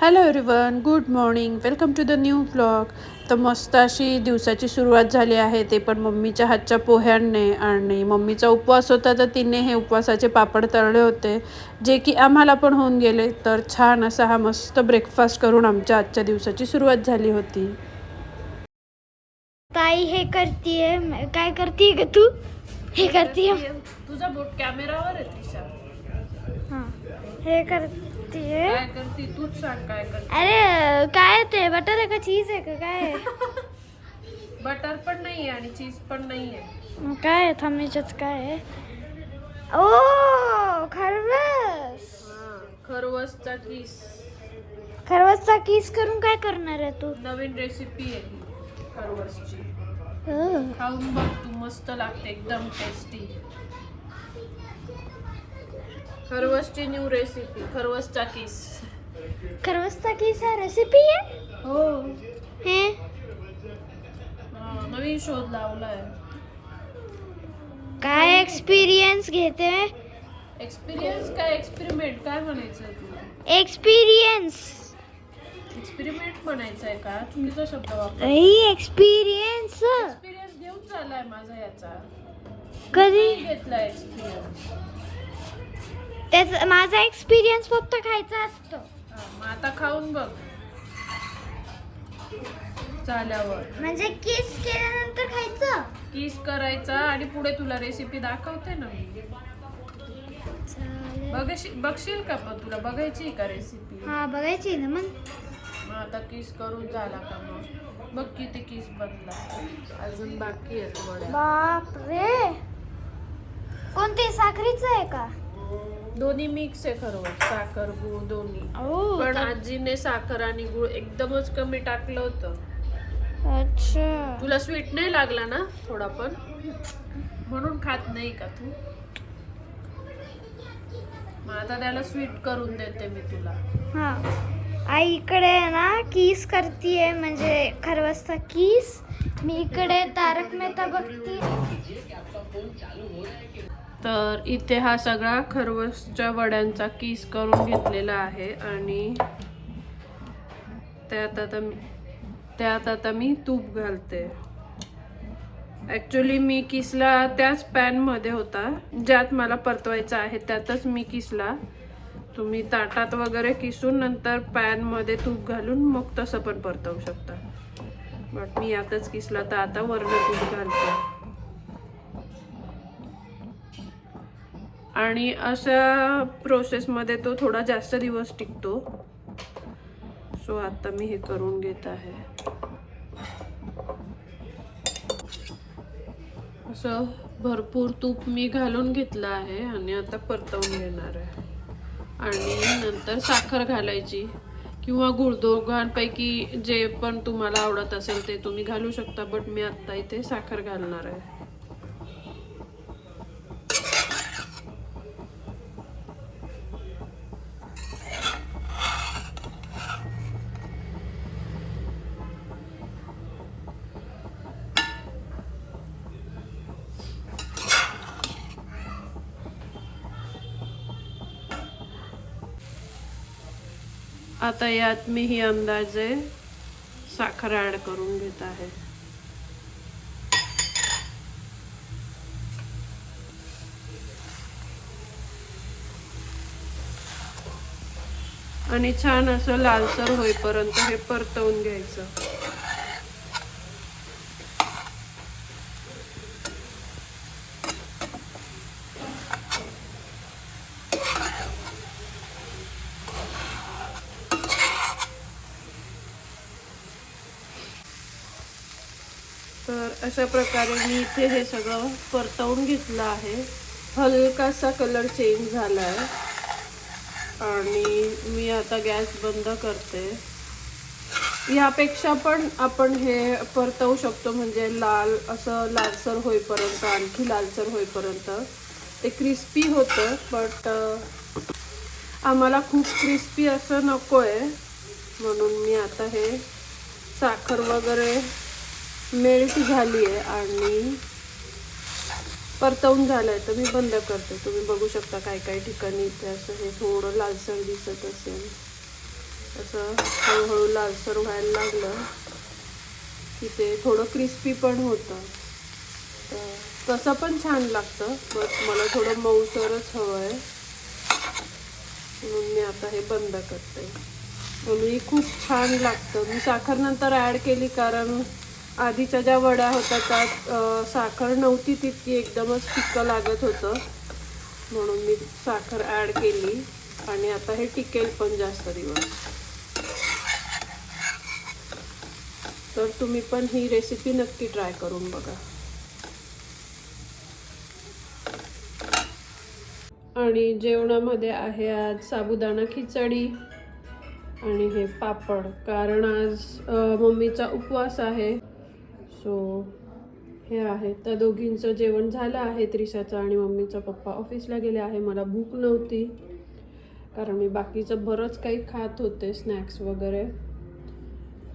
Hello everyone, good morning. Welcome to the new vlog. तर मस्त अशी दिवसाची सुरुवात झाली आहे, ते पण मम्मीच्या हातच्या पोह्यांनी. आणि मम्मीचा उपवास होता तर तिने हे उपवासाचे पापड तळले होते, जे की आम्हाला पण होऊन गेले. तर छान असा हा मस्त ब्रेकफास्ट करून आमच्या आजच्या दिवसाची सुरुवात झाली होती. ताई हे करतीये, काय करतीये ग तू? हे करतीये, तुझा बोट कॅमेरावर आहे तिशा. हां हे करतीये. काय करती तूच सांग, काय करते? अरे काय ते बटर आहे का चीज आहे का काय आहे? बटर पण नाहीये आणि चीज पण नाहीये. मग काय आहे? थांबीच्याच काय आहे? ओ खरवस. खरवसचा किस. खरवसचा किस करून काय करणार आहे तू? नवीन रेसिपी आहे खरवसची. हो. खाऊन बघ तू, मस्त लागते, एकदम टेस्टी. खरवसची न्यू रेसिपी, खरवसचा किस. खरवसचा किस हा रेसिपी आहे? हो, हे नवीन शोध लावलाय. काय एक्सपिरियन्स घेते? एक्सपिरियन्स काय, एक्सपेरिमेंट काय म्हणायचंय तुला? एक्सपिरियन्स. एक्सपेरिमेंट म्हणायचंय का? चुकीचा शब्द वापर. एक्सपिरियन्स. एक्सपिरियन्स घेऊन चाललाय माझा याचा. कधी घेतला एक्सपिरियन्स? त्याचा माझा एक्सपिरियन्स फक्त खायचा असतो. मग आता खाऊन बघ झाल्यावर. म्हणजे किस केल्यानंतर खायचं. किस करायचा आणि पुढे तुला रेसिपी दाखवते ना मी. बघशील का? पण तुला बघायची का रेसिपी? हा बघायची ना मग. आता किस करून झाला का? मग बघ किती किस बनला. अजून बाकी आहे थोड्या. बाप रे, कोणते साखरीचं आहे का? दोन्ही मिक्स आहे खरं, साखर गुळ दोन्ही. पण आजीने साखर आणि गुळ एकदमच कमी टाकलं होतं. अच्छा, तुला स्वीट नाही लागला ना थोडा पण, म्हणून खात नाही का तू? मग आता त्याला स्वीट करून देते मी तुला. हा आई इकडे ना किस करतीये, म्हणजे खरवसचा किस. मी इकडे तारक मेहता बघती. तर इथे हा सगळा खरवसच्या वड्यांचा किस करून घेतलेला आहे आणि त्यात आता मी तूप घालते. ॲक्च्युली मी किसला त्याच पॅनमध्ये होता ज्यात मला परतवायचा आहे, त्यातच मी किसला. तुम्ही ताटात वगैरे किसून नंतर पॅनमध्ये तूप घालून मग तसं पण परतवू शकता. बट मी यातच किसला, तर आता वरनं तूप घालते. आणि अशा प्रोसेसमध्ये तो थोडा जास्त दिवस टिकतो. सो आता मी हे करून घेत आहे. असं भरपूर तूप मी घालून घेतलं आहे आणि आता परतवून घेणार आहे. आणि नंतर साखर घालायची किंवा गुळ, दोघांपैकी जे पण तुम्हाला आवडत असेल ते तुम्ही घालू शकता. बट मी आत्ता इथे साखर घालणार आहे. आता यात मी ही अंदाजे साखर ॲड करून घेत आहे. आणि छान असं लालसर होईपर्यंत हे परतवून घ्यायचं. तर अशा प्रकारे मी इथे हे सगळं परतवून घेतलं आहे. हलकासा कलर चेंज झाला आहे आणि मी आता गॅस बंद करते. यापेक्षा पण आपण हे परतवू शकतो, म्हणजे लालसर होईपर्यंत, आणखी लालसर होईपर्यंत. ते क्रिस्पी होतं, बट आम्हाला खूप क्रिस्पी असं नको आहे, म्हणून मी आता हे साखर वगैरे मेल्ट झाली आहे आणि परतवून झालंय. तर मी बंद करते. तुम्ही बघू शकता काही काही ठिकाणी इथे असं हे थोडं लालसर दिसत असेल. असं हळूहळू लालसर व्हायला लागलं की ते थोडं क्रिस्पी पण होतं. तर तसं पण छान लागतं, बट मला थोडं मऊसरच हवं आहे म्हणून मी आता हे बंद करते. आणि खूप छान लागतं. मी साखर नंतर ॲड केली कारण आधीच्या ज्या वड्या होत्या त्यात साखर नव्हती तितकी, एकदमच फिक्कं लागत होतं म्हणून मी साखर ॲड केली. आणि आता हे टिकेल पण जास्त दिवस. तर तुम्ही पण ही रेसिपी नक्की ट्राय करून बघा. आणि जेवणामध्ये आहे आज साबुदाणा खिचडी आणि हे पापड, कारण आज मम्मीचा उपवास आहे. सो हे आहे. त्या दोघींचं जेवण झालं आहे, त्रिशाचं आणि मम्मीचा पप्पा ऑफिसला गेले आहे. मला भूक नव्हती कारण मी बाकीचं बरंच काही खात होते, स्नॅक्स वगैरे.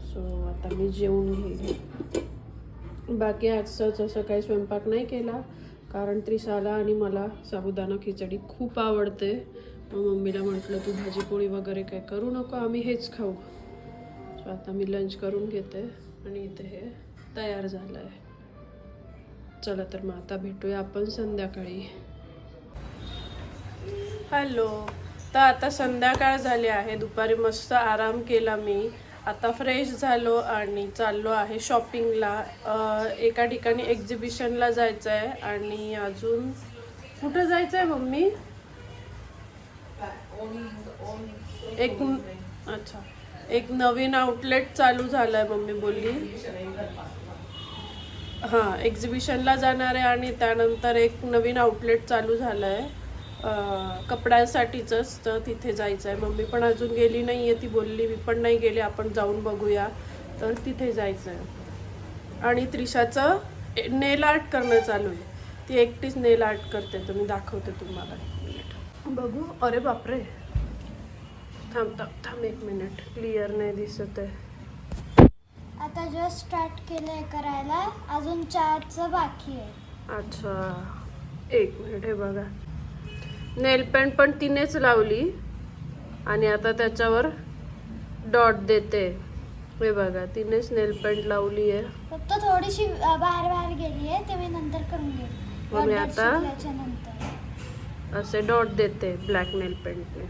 सो आता मी जेवून घेईन. बाकी आजच असं काही स्वयंपाक नाही केला कारण त्रिशाला आणि मला साबुदाणा खिचडी खूप आवडते. मम्मीला म्हटलं तू भाजीपोळी वगैरे काय करू नको, आम्ही हेच खाऊ. सो आता मी लंच करून घेते आणि इथे हे तयार झालं आहे. चला तर मग आता भेटूया आपण संध्याकाळी. हॅलो. तर आता संध्याकाळ झाली आहे. दुपारी मस्त आराम केला मी. आता फ्रेश झालो आणि चाललो आहे शॉपिंगला. एका ठिकाणी एक्झिबिशनला जायचं आहे आणि अजून कुठं जायचं आहे मम्मी? एक नवीन आउटलेट चालू झालं आहे मम्मी बोलली. हां, एक्झिबिशनला जाणार आहे आणि त्यानंतर एक नवीन आउटलेट चालू झालं आहे कपड्यांसाठीचंच, तर तिथे जायचं आहे. मम्मी पण अजून गेली नाही आहे. ती बोलली मी पण नाही गेली, आपण जाऊन बघूया. तर तिथे जायचं आहे. आणि त्रिशाचं नेल आर्ट करणं चालू आहे. ती एकटीच नेल आर्ट करते, तर मी दाखवते तुम्हाला. एक मिनिट बघू. अरे बापरे, थांब 1 मिनिट, क्लिअर नाही दिसत आहे. आता जस्ट स्टार्ट केलंय करायला, अजून 4चं बाकी आहे. अच्छा, 1 मिनिट. हे बघा, नेल पेंट पण तिनेच लावली आणि आता त्याच्यावर डॉट देते. हे बघा, तिनेच नेल पेंट लावली आहे. फक्त थोडीशी बाहेर गेली आहे, ते मी नंतर करून घेईन. मग मी आता नंतर असे डॉट देते ब्लॅक नेल पेंटने.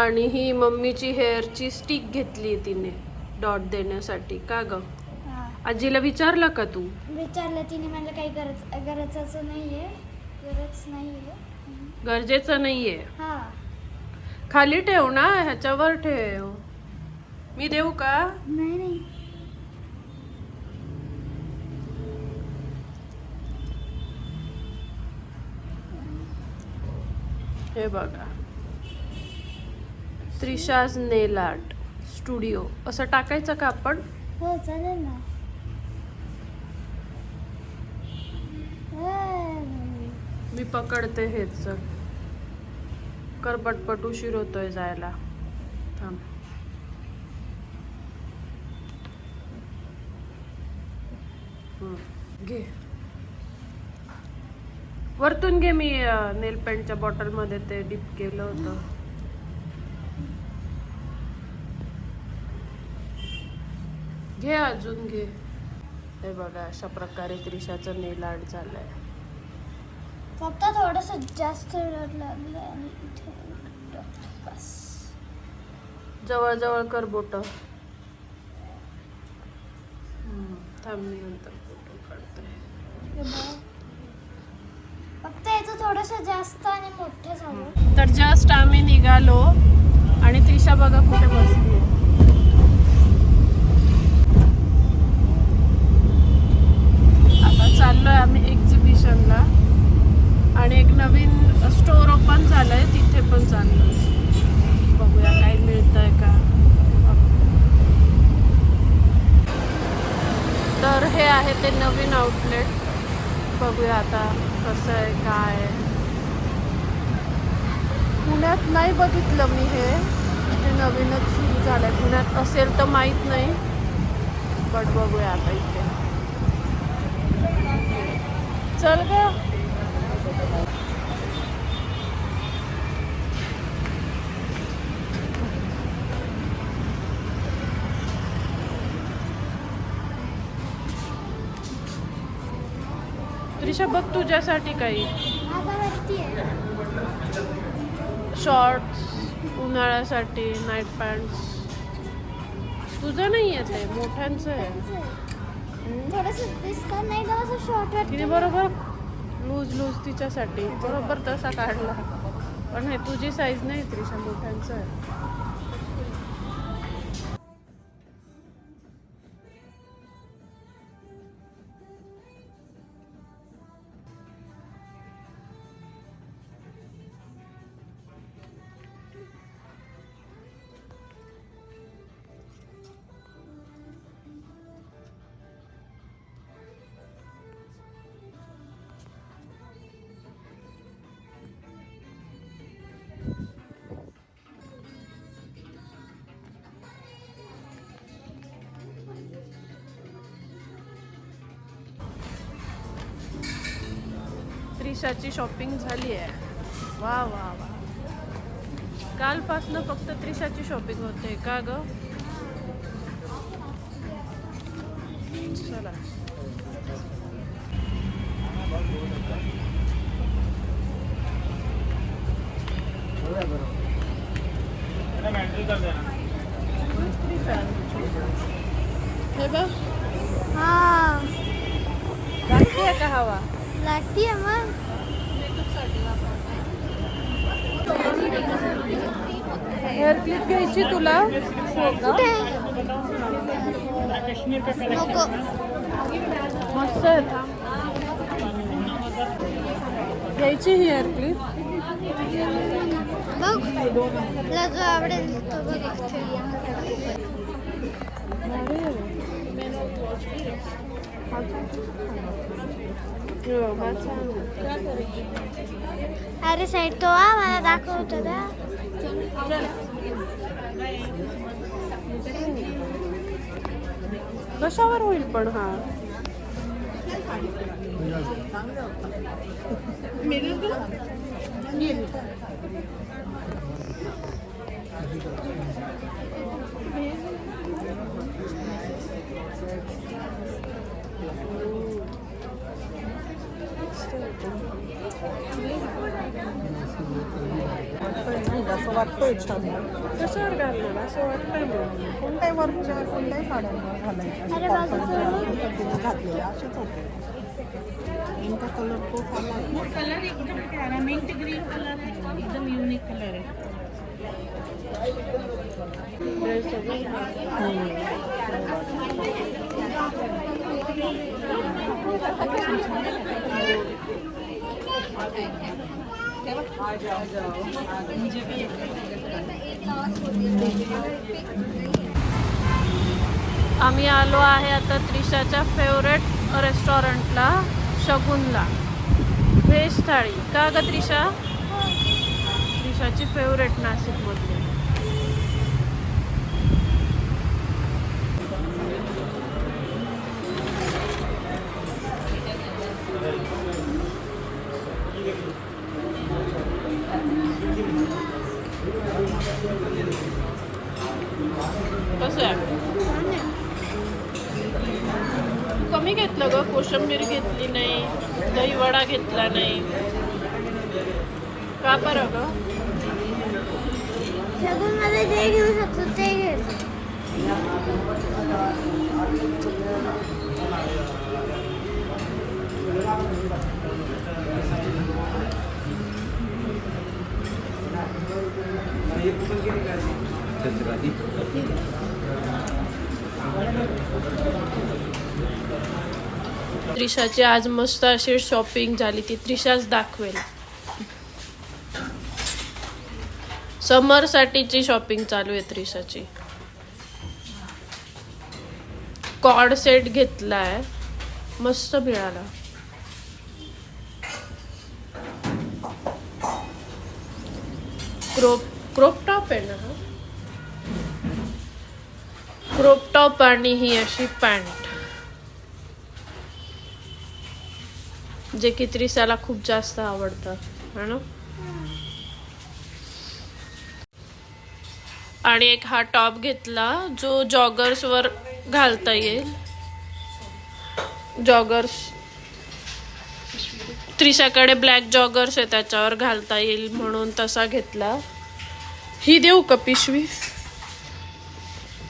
आणि ही मम्मीची हेअरची स्टिक घेतली तिने डॉट देण्यासाठी. का ग, आजीला विचारलं का तू? विचारलं तिने, मला काही गरजेचं नाहीये. गरजेचं नाहीये. हा, खाली ठेव ना, ह्याच्यावर ठेव. मी देऊ का? नाही. हे बघा, त्रिशाज नेल आर्ट स्टुडिओ असं टाकायचं का आपण? हो, चालेल ना. मी पकडते हेच. कर पटपट, उशीर होतोय जायला. थांब. घे वरतून घे. मी नेल पेंटच्या बॉटलमध्ये ते डिप केलं होतं. घे, अजून घे. हे बघा, अशा प्रकारे त्रिशाचं नेल आर्ट झालंय. फक्त थोडंसं जास्त लागलं. बस, जवळ कर बोट. थांब, मी नंतर फोटो काढते. फक्त याचं थोडंसं जास्त आणि मोठं झालं. तर जस्ट आम्ही निघालो आणि त्रिशा बघा कुठे बसली. आता चाललोय आम्ही एक्झिबिशनला आणि एक नवीन स्टोर ओपन झालंय, तिथे पण चाललोय. बघूया काय मिळतंय का. तर हे आहे ते नवीन आउटलेट. बघूया आता कसं आहे, काय आहे. पुण्यात नाही बघितलं मी, हे नवीनच सुरू झालंय. पुण्यात असेल तर माहीत नाही, बट बघूया आता इथे. चल ग. त्रिशा बघ तुझ्यासाठी काही माझ्यावरती आहे. शॉर्ट्स उन्हाळ्यासाठी नाईट पॅन्ट्स. तुझं नाही आहे ते मोठ्यांचं आहे. थोडंसं दिसत नाही का असं शॉर्ट तिने बरोबर लूज लूज तिच्यासाठी बरोबर तसा काढला. पण हे तुझी साईज नाही त्रिशा, मोठ्यांचं आहे. त्रिशाची शॉपिंग झाली आहे. वा वा वा, कालपासनं फक्त त्रिशाची शॉपिंग होते का ग? चला हे बघ, हा लागते का हवा? लागतीये मग. हेअर क्लिप घ्यायची तुला? कुठे नको. मस्त आहे. घ्यायची ही हेअर क्लिप. बघ तुला जो आवडेल तो बघ. अरे साईड तो मला दाखवतो ना. कशावर होईल पण हा? असं वाटतंय छान. कशावर घालणार असं वाटतंय मला. कोणत्याही वर्कच्या कोणत्याही साड्यांवर घालायचं. अरे बाजूचं घातलेले असेच होते. नेमका कलर तो चालला. कलर एकदम प्यारा मिंट ग्रीन कलर है, एकदम यूनिक कलर है. आम्ही आलो आहे आता त्रिशाच्या फेवरेट रेस्टॉरंटला, शगुनला. व्हेज थाळी का ग त्रिशा? त्रिशाची फेवरेट नाशिकमधली. कसं आहे? कमी घेतलं ग, कोशिंबीर घेतली नाही, दही वडा घेतला नाही का बरं ग? शगुन मध्ये जे घेऊ शकतो ते घे. त्रिशाची आज मस्त अशी शॉपिंग झाली, ती त्रिशाच दाखवेल. समर साठीची शॉपिंग चालू आहे त्रिशाची. कॉर्ड सेट घेतलाय, मस्त मिळाला. क्रॉप टॉप आहे ना हा? क्रॉप टॉप आणि ही अशी पॅन्ट, जे की त्रिशाला खूप जास्त आवडतं है ना. आणि एक हा टॉप घेतला जो जॉगर्स वर घालता येईल. जॉगर्स त्रिशाकडे ब्लॅक जॉगर्स आहे त्याच्यावर घालता येईल म्हणून तसा घेतला. ही देऊ का पिशवी?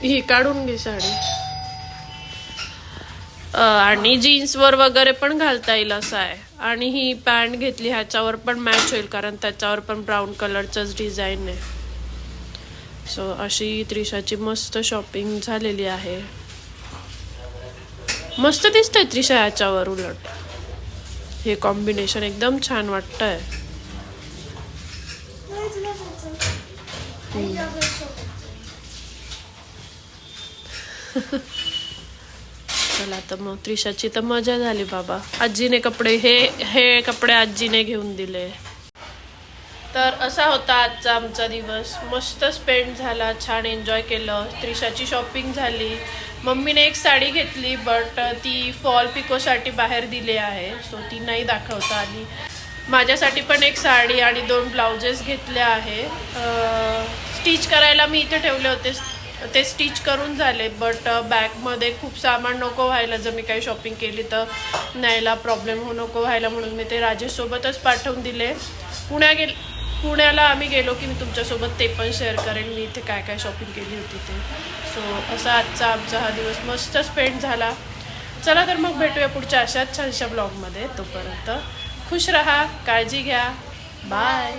ही काढून घे साडी. आणि जीन्सवर वगैरे पण घालता येईल असं आहे. आणि ही पॅन्ट घेतली ह्याच्यावर पण मॅच होईल कारण त्याच्यावर पण ब्राऊन कलरचंच डिझाईन आहे. सो अशी त्रिशाची मस्त शॉपिंग झालेली आहे. मस्त दिसतंय त्रिशा ह्याच्यावर. उलट हे कॉम्बिनेशन एकदम छान वाटतंय. चला तर मग त्रिशाची तर मजा झाली बाबा. आजीने कपडे हे कपडे आजीने घेऊन दिले. तर असा होता आजचा आमचा दिवस. मस्त स्पेंड झाला, छान एन्जॉय केलं. त्रिशाची शॉपिंग झाली. मम्मीने एक साडी घेतली बट ती फॉल पिकोसाठी बाहेर दिली आहे सो ती नाही दाखवता आली. माझ्यासाठी पण एक साडी आणि 2 ब्लाउजेस घेतले आहे. स्टिच करायला मी इथे ठेवले होते, ते स्टिच करून झाले बट बॅगमध्ये खूप सामान नको व्हायला. जर मी काही शॉपिंग केली तर न्यायला प्रॉब्लेम नको व्हायला म्हणून मी ते राजेशसोबतच पाठवून दिले. पुण्याला आम्ही गेलो की मी तुमच्यासोबत ते पण शेअर करेन मी इथे काय काय शॉपिंग केली होती ते. सो असा आजचा आमचा हा दिवस मस्त स्पेंड झाला. चला तर मग भेटूया पुढच्या अशाच छानशा ब्लॉगमध्ये. तोपर्यंत खुश रहा, काळजी घ्या, बाय.